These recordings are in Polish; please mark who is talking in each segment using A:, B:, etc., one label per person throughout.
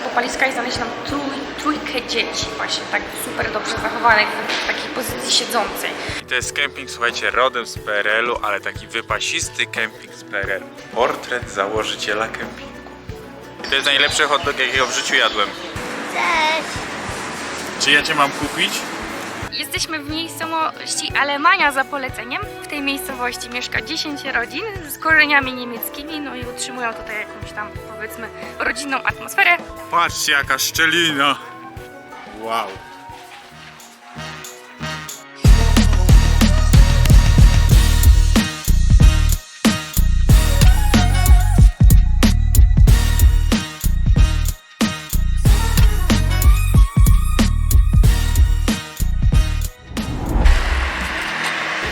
A: kąpaliska i znaleźli nam trójkę dzieci właśnie tak super dobrze zachowanych w takiej pozycji siedzącej.
B: I to jest kemping, słuchajcie, rodem z PRL-u, ale taki wypasisty kemping z PRL-u. Portret założyciela kempingu. To jest najlepszy hot dog, jakiego w życiu jadłem.
C: Cześć!
B: Czy ja cię mam kupić?
A: Jesteśmy w miejscowości Alemania za poleceniem. W tej miejscowości mieszka 10 rodzin z korzeniami niemieckimi, no i utrzymują tutaj jakąś tam, powiedzmy, rodzinną atmosferę.
B: Patrzcie, jaka szczelina! Wow!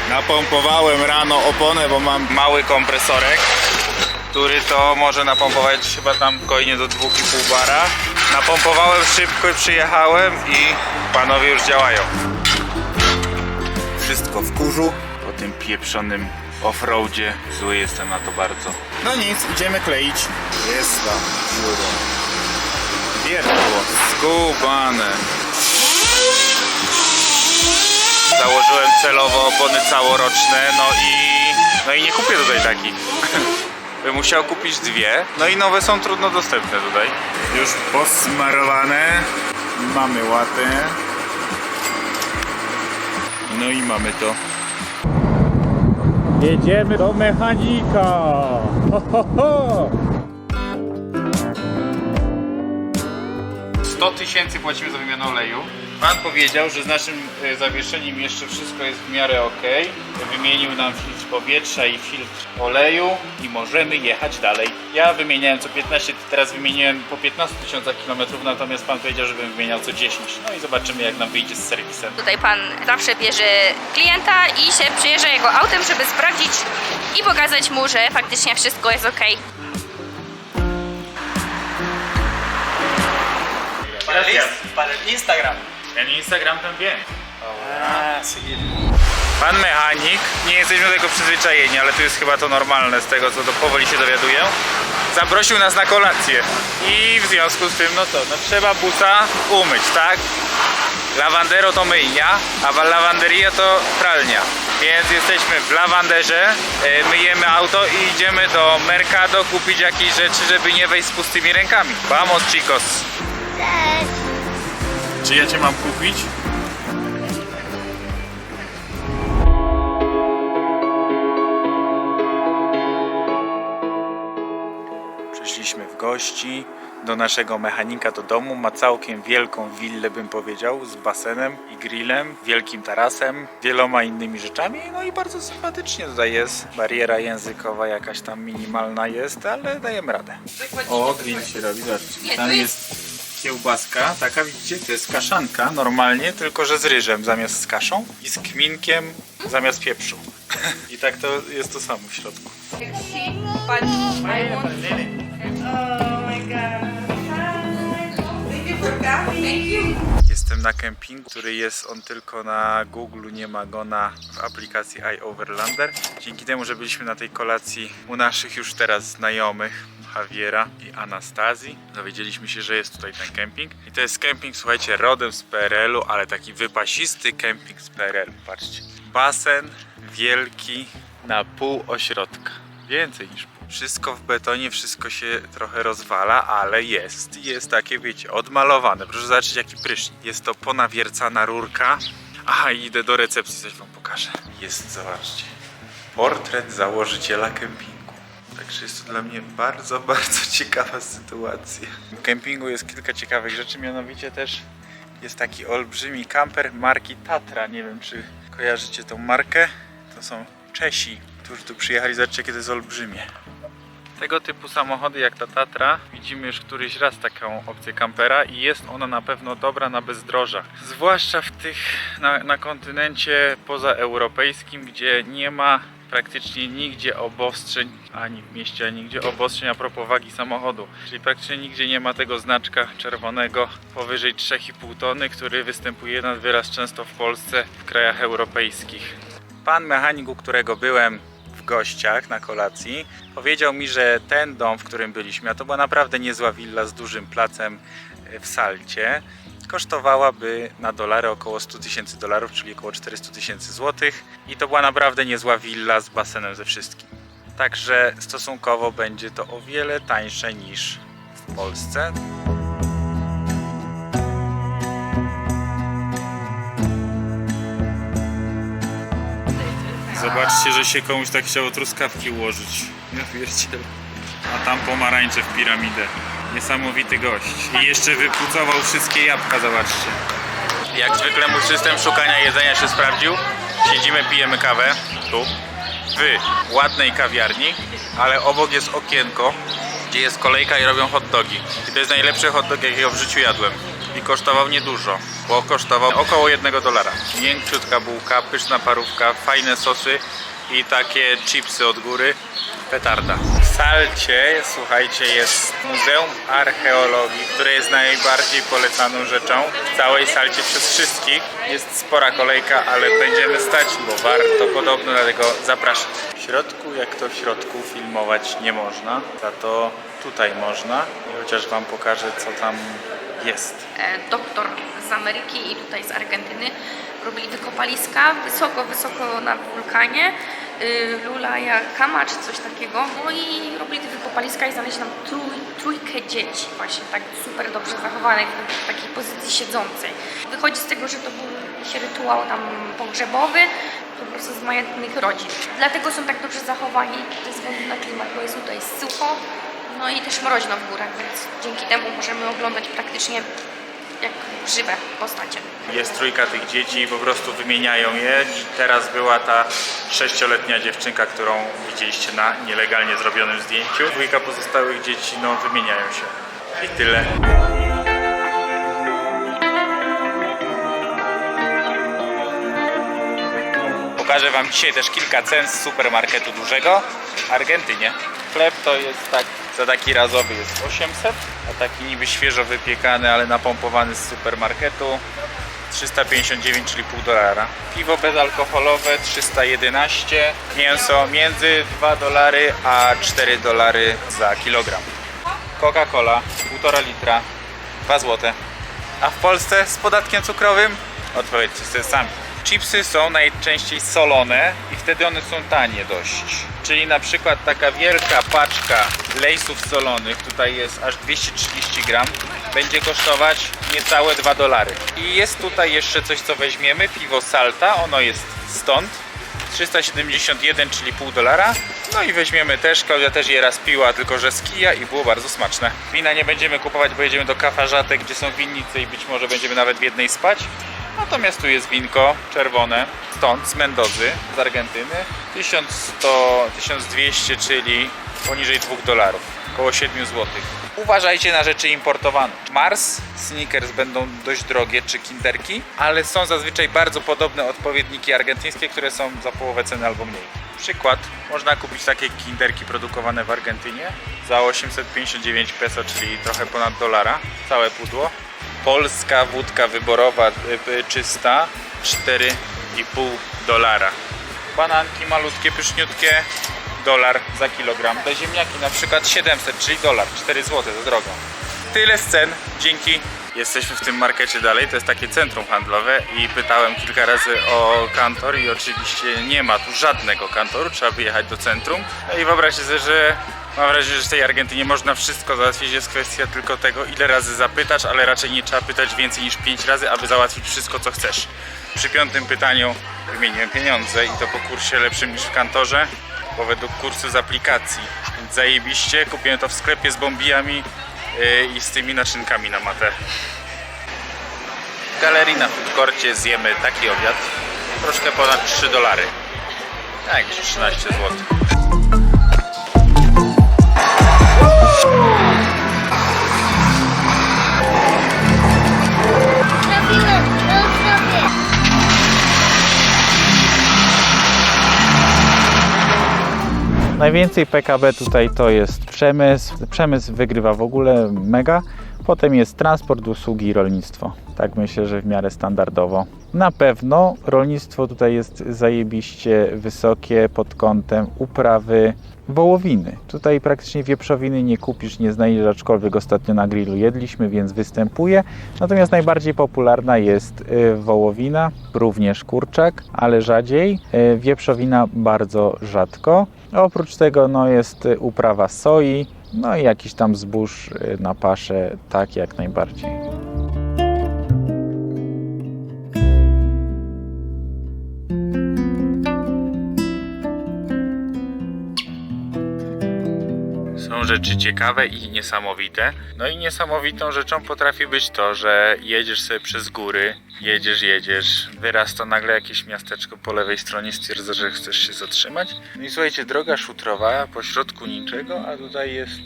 B: Napompowałem rano oponę, bo mam mały kompresorek, który to może napompować chyba tam spokojnie do 2,5 bara. Napompowałem szybko i przyjechałem i panowie już działają. Wszystko w kurzu. Po tym pieprzonym offroadzie zły jestem na to bardzo. No nic, idziemy kleić. Jest tam dziura. Wiertło. Skubane. Założyłem celowo opony całoroczne, no i nie kupię tutaj takich. Bym musiał kupić dwie, no i nowe są trudno dostępne tutaj. Już posmarowane, mamy łatę. No i mamy to. Jedziemy do mechanika! Ho, ho, ho. 100 000 płacimy za wymianę oleju. Pan powiedział, że z naszym zawieszeniem jeszcze wszystko jest w miarę ok. Wymienił nam filtr powietrza i filtr oleju i możemy jechać dalej. Ja wymieniałem co 15, teraz wymieniłem po 15 000 kilometrów, natomiast pan powiedział, żebym wymieniał co 10. No i zobaczymy, jak nam wyjdzie z serwisem.
A: Tutaj pan zawsze bierze klienta i się przyjeżdża jego autem, żeby sprawdzić i pokazać mu, że faktycznie wszystko jest ok.
D: Para el Instagram.
B: Ten Instagram tam wiem.
D: Seguir.
B: Pan mechanik, nie jesteśmy do tego przyzwyczajeni, ale tu jest chyba to normalne z tego, co powoli się dowiaduję. Zaprosił nas na kolację i w związku z tym, trzeba busa umyć, tak? Lawandero to myjnia, a lawanderia to pralnia. Więc jesteśmy w lawanderze, myjemy auto i idziemy do Mercado kupić jakieś rzeczy, żeby nie wejść z pustymi rękami. Vamos, chicos!
C: Cześć!
B: Czy ja cię mam kupić? Przyszliśmy w gości do naszego mechanika do domu. Ma całkiem wielką willę, bym powiedział, z basenem i grillem, wielkim tarasem, wieloma innymi rzeczami. No i bardzo sympatycznie tutaj jest. Bariera językowa jakaś tam minimalna jest, ale dajemy radę. O, grill się robi, zobaczcie. Tam jest kiełbaska, taka widzicie, to jest kaszanka normalnie, tylko że z ryżem zamiast z kaszą i z kminkiem zamiast pieprzu. I tak to jest to samo w środku. Jestem na kempingu, który jest on tylko na Google, nie ma go w aplikacji iOverlander. Dzięki temu, że byliśmy na tej kolacji u naszych już teraz znajomych, Javiera i Anastazji, dowiedzieliśmy się, że jest tutaj ten kemping. I to jest kemping, słuchajcie, rodem z PRL-u, ale taki wypasisty kemping z PRL-u. Patrzcie. Basen wielki na pół ośrodka. Więcej niż pół. Wszystko w betonie, wszystko się trochę rozwala, ale jest takie, wiecie, odmalowane. Proszę zobaczyć, jaki prysznic. Jest to ponawiercana rurka. Aha, idę do recepcji, coś wam pokażę. Jest, zobaczcie, portret założyciela kempingu. Także jest to dla mnie bardzo, bardzo ciekawa sytuacja. W kempingu jest kilka ciekawych rzeczy, mianowicie też jest taki olbrzymi kamper marki Tatra. Nie wiem, czy kojarzycie tą markę. To są Czesi, którzy tu przyjechali. Zobaczcie, jakie to jest olbrzymie. Tego typu samochody jak ta Tatra widzimy już któryś raz taką opcję kampera i jest ona na pewno dobra na bezdrożach. Zwłaszcza w tych na kontynencie pozaeuropejskim, gdzie nie ma praktycznie nigdzie obostrzeń, ani w mieście, ani nigdzie obostrzeń a propos wagi samochodu. Czyli praktycznie nigdzie nie ma tego znaczka czerwonego powyżej 3,5 tony, który występuje nad wyraz często w Polsce, w krajach europejskich. Pan mechanik, u którego byłem w gościach na kolacji. Powiedział mi, że ten dom, w którym byliśmy, a to była naprawdę niezła willa z dużym placem w Salcie, kosztowałaby na dolary około 100 000 dolarów, czyli około 400 000 złotych. I to była naprawdę niezła willa z basenem ze wszystkim. Także stosunkowo będzie to o wiele tańsze niż w Polsce. Zobaczcie, że się komuś tak chciało truskawki ułożyć. Ja pierdzielę. A tam pomarańcze w piramidę. Niesamowity gość. I jeszcze wypucował wszystkie jabłka, zobaczcie. Jak zwykle mój system szukania jedzenia się sprawdził. Siedzimy, pijemy kawę tu, w ładnej kawiarni, ale obok jest okienko, gdzie jest kolejka i robią hot dogi. I to jest najlepszy hot dog, jakiego w życiu jadłem. I kosztował niedużo, bo kosztował około $1. Miękciutka bułka, pyszna parówka, fajne sosy i takie chipsy od góry. Petarda. W Salcie, słuchajcie, jest Muzeum Archeologii, które jest najbardziej polecaną rzeczą w całej Salcie przez wszystkich. Jest spora kolejka, ale będziemy stać, bo warto podobno, dlatego zapraszam. W środku, jak to w środku, filmować nie można, za to tutaj można. I chociaż wam pokażę, co tam jest.
A: Doktor z Ameryki i tutaj z Argentyny robili wykopaliska wysoko na wulkanie. Lulaja Kama czy coś takiego. No i robili te wykopaliska i znaleźli tam trójkę dzieci właśnie tak super dobrze zachowanych w takiej pozycji siedzącej. Wychodzi z tego, że to był jakiś rytuał tam pogrzebowy po prostu z majętnych rodzin. Dlatego są tak dobrze zachowani ze względu na klimat, bo jest tutaj sucho, no i też mroźno w górach, więc dzięki temu możemy oglądać praktycznie jak żywe postacie.
B: Jest trójka tych dzieci i po prostu wymieniają je. Teraz była ta 6-letnia dziewczynka, którą widzieliście na nielegalnie zrobionym zdjęciu. Dwójka pozostałych dzieci, no, wymieniają się. I tyle. Pokażę wam dzisiaj też kilka cen z supermarketu dużego w Argentynie. Chleb to jest tak, za taki razowy jest 800, a taki niby świeżo wypiekany, ale napompowany z supermarketu 359, czyli $0,5. Piwo bezalkoholowe 311, mięso między $2 a $4 za kilogram. Coca-Cola 1,5 litra 2 zł. A w Polsce z podatkiem cukrowym? Odpowiedzcie sobie sami. Chipsy są najczęściej solone i wtedy one są tanie dość. Czyli na przykład taka wielka paczka lejsów solonych, tutaj jest aż 230 gram, będzie kosztować niecałe $2. I jest tutaj jeszcze coś, co weźmiemy, piwo Salta, ono jest stąd, 371, czyli $0,5. No i weźmiemy też, Klaudia też je raz piła, tylko że z kija i było bardzo smaczne. Wina nie będziemy kupować, bo jedziemy do Cafajate, gdzie są winnice i być może będziemy nawet w jednej spać. Natomiast tu jest winko czerwone, stąd z Mendozy, z Argentyny, 1200, czyli poniżej $2, około 7 zł. Uważajcie na rzeczy importowane. Mars, Snickers będą dość drogie, czy Kinderki, ale są zazwyczaj bardzo podobne odpowiedniki argentyńskie, które są za połowę ceny albo mniej. Przykład, można kupić takie Kinderki produkowane w Argentynie za 859 peso, czyli trochę ponad $1, całe pudło. Polska wódka wyborowa czysta $4,5. Bananki malutkie, pyszniutkie, $1 za kilogram. Te ziemniaki na przykład 700, czyli $1, 4 zł za drogo. Tyle z cen, dzięki. Jesteśmy w tym markecie dalej, to jest takie centrum handlowe i pytałem kilka razy o kantor i oczywiście nie ma tu żadnego kantoru, trzeba wyjechać do centrum. No i wyobraźcie sobie, że mam wrażenie, że w tej Argentynie można wszystko załatwić, jest kwestia tylko tego, ile razy zapytasz, ale raczej nie trzeba pytać więcej niż 5 razy, aby załatwić wszystko, co chcesz. Przy 5. pytaniu wymieniłem pieniądze i to po kursie lepszym niż w kantorze, bo według kursu z aplikacji. Więc zajebiście, kupiłem to w sklepie z bombijami i z tymi naczynkami na matę. W galerii na food courcie zjemy taki obiad, troszkę ponad $3. Tak, jakieś 13 zł. Najwięcej PKB tutaj to jest przemysł. Przemysł wygrywa w ogóle mega. Potem jest transport, usługi i rolnictwo. Tak myślę, że w miarę standardowo. Na pewno rolnictwo tutaj jest zajebiście wysokie pod kątem uprawy wołowiny. Tutaj praktycznie wieprzowiny nie kupisz, nie znajdziesz, aczkolwiek ostatnio na grillu jedliśmy, więc występuje. Natomiast najbardziej popularna jest wołowina, również kurczak, ale rzadziej. Wieprzowina bardzo rzadko. Oprócz tego no, jest uprawa soi, no i jakiś tam zbóż na paszę, tak jak najbardziej. Są rzeczy ciekawe i niesamowite. No i niesamowitą rzeczą potrafi być to, że jedziesz sobie przez góry, jedziesz, wyrasta nagle jakieś miasteczko po lewej stronie, stwierdzasz, że chcesz się zatrzymać. No i słuchajcie, droga szutrowa, pośrodku niczego, a tutaj jest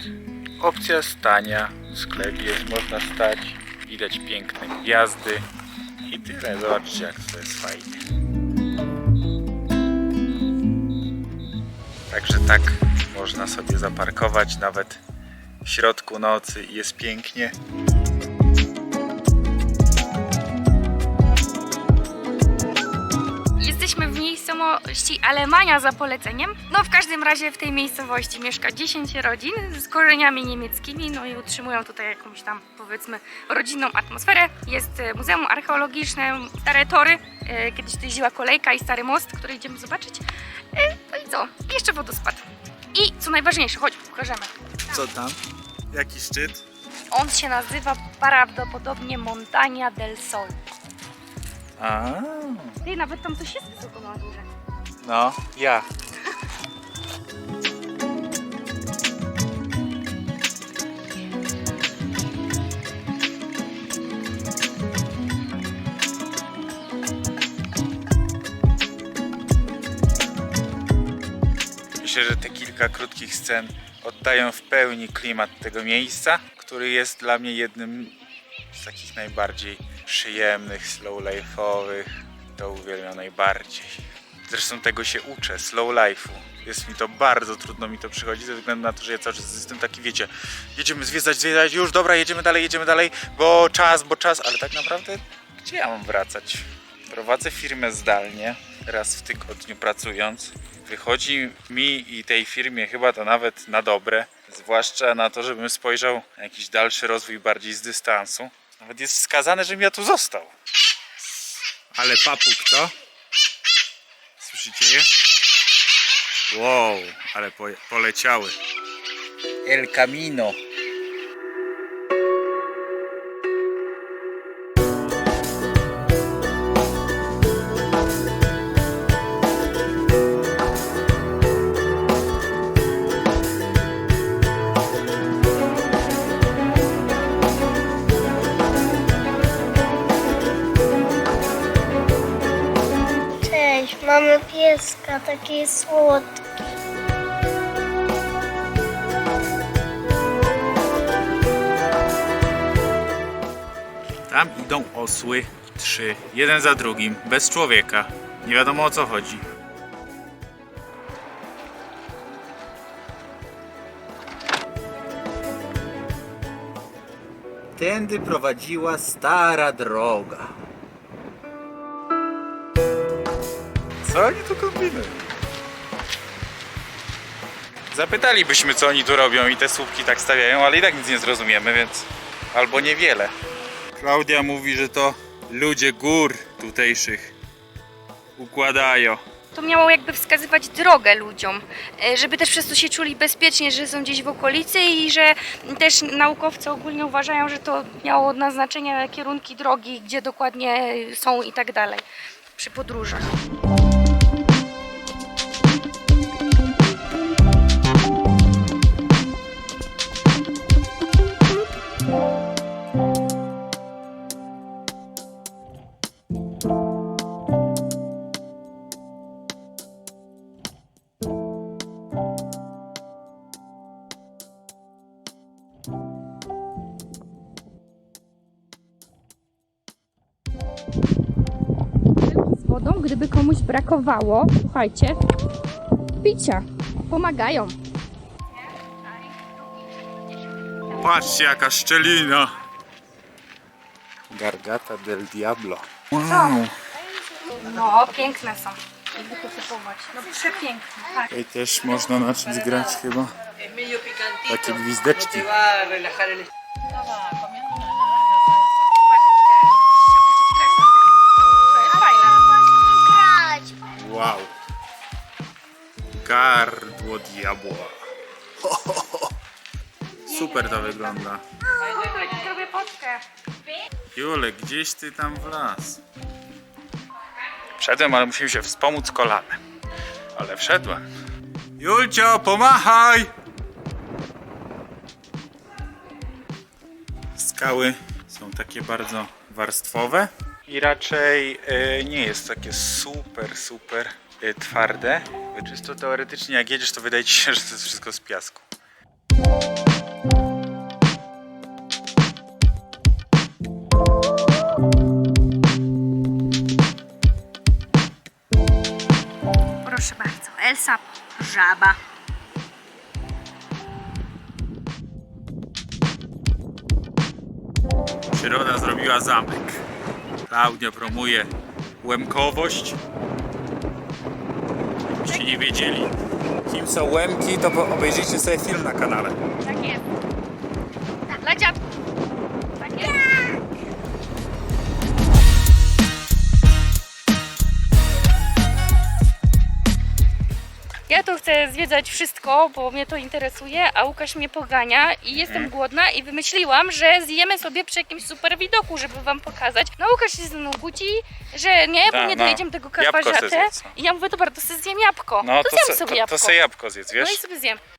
B: opcja stania w sklepie, można stać, widać piękne gwiazdy i tyle. Zobaczcie, jak to jest fajnie. Także tak można sobie zaparkować nawet w środku nocy i jest pięknie.
A: Jesteśmy w miejscowości Alemania za poleceniem. No w każdym razie w tej miejscowości mieszka 10 rodzin z korzeniami niemieckimi, no i utrzymują tutaj jakąś tam, powiedzmy, rodzinną atmosferę. Jest muzeum archeologiczne, stare tory, kiedyś tu jeździła kolejka i stary most, który idziemy zobaczyć. No i co? Jeszcze wodospad. I co najważniejsze, chodź, pokażemy.
B: Co tam? Jaki szczyt?
A: On się nazywa prawdopodobnie Montagna del Sol.
B: A,
A: Ty, nawet tam coś jest wysoko na górze.
B: no, ja. Myślę, że te kilka krótkich scen oddają w pełni klimat tego miejsca, który jest dla mnie jednym z takich najbardziej przyjemnych, slow life'owych. To uwielbiam najbardziej. Zresztą tego się uczę, slow life'u. Jest mi to bardzo trudno, mi to przychodzi ze względu na to, że ja cały czas jestem taki, wiecie, jedziemy zwiedzać, już, dobra, jedziemy dalej, bo czas, ale tak naprawdę gdzie ja mam wracać? Prowadzę firmę zdalnie, raz w tygodniu pracując. Wychodzi mi i tej firmie chyba to nawet na dobre, zwłaszcza na to, żebym spojrzał na jakiś dalszy rozwój bardziej z dystansu. Nawet jest wskazane, żebym ja tu został. Ale papuk to? Słyszycie je? Wow, ale poleciały. El Camino.
C: Cześć, mamy pieska, taki słodki.
B: Tam idą osły, 3, jeden za drugim, bez człowieka. Nie wiadomo, o co chodzi. Tędy prowadziła stara droga. Co oni tu kombinują? Zapytalibyśmy, co oni tu robią i te słupki tak stawiają, ale i tak nic nie zrozumiemy, więc albo niewiele. Klaudia mówi, że to ludzie gór tutejszych układają.
A: To miało jakby wskazywać drogę ludziom, żeby też przez to się czuli bezpiecznie, że są gdzieś w okolicy i że też naukowcy ogólnie uważają, że to miało naznaczenie kierunki drogi, gdzie dokładnie są i tak dalej przy podróżach. Z wodą, gdyby komuś brakowało, słuchajcie, picia, pomagają.
B: Patrzcie, jaka szczelina. Gargata del Diablo. Wow.
A: No, piękne są. Jakby to kupować. No przepiękne, tak.
B: Tutaj też można na czymś grać chyba.
D: Es medio picantito.
B: Takie gwizdeczki.
D: Te va a relajar el
C: Grać.
B: Wow. Gardło diabła. Super to wygląda.
A: Zrobię potkę.
B: Julek, gdzieś ty tam w las. Wszedłem, ale musimy się wspomóc kolanem. Ale wszedłem. Julcio, pomachaj! Skały są takie bardzo warstwowe i raczej nie jest takie super twarde. Czysto teoretycznie jak jedziesz, to wydaje ci się, że to jest wszystko z piasku.
A: Proszę bardzo, Elsa żaba.
B: Przyroda zrobiła zamek. Klaudia promuje łemkowość. Jakbyście nie wiedzieli, kim są łemki, to obejrzyjcie sobie film na kanale.
A: Tak jest. Dla dziadków. Tak jest. Ja tu chcę zwiedzać wszystko, bo mnie to interesuje, a Łukasz mnie pogania i jestem głodna i wymyśliłam, że zjemy sobie przy jakimś super widoku, żeby wam pokazać. No Łukasz się ze mną kłóci, że nie, bo nie dojedziemy tego
B: Jabłko se
A: karpaziatę.
B: zjedz.
A: I ja mówię, dobra, to sobie zjem jabłko.
B: No
A: to zjem sobie jabłko.
B: To se jabłko zjedz, wiesz?
A: No i sobie zjem.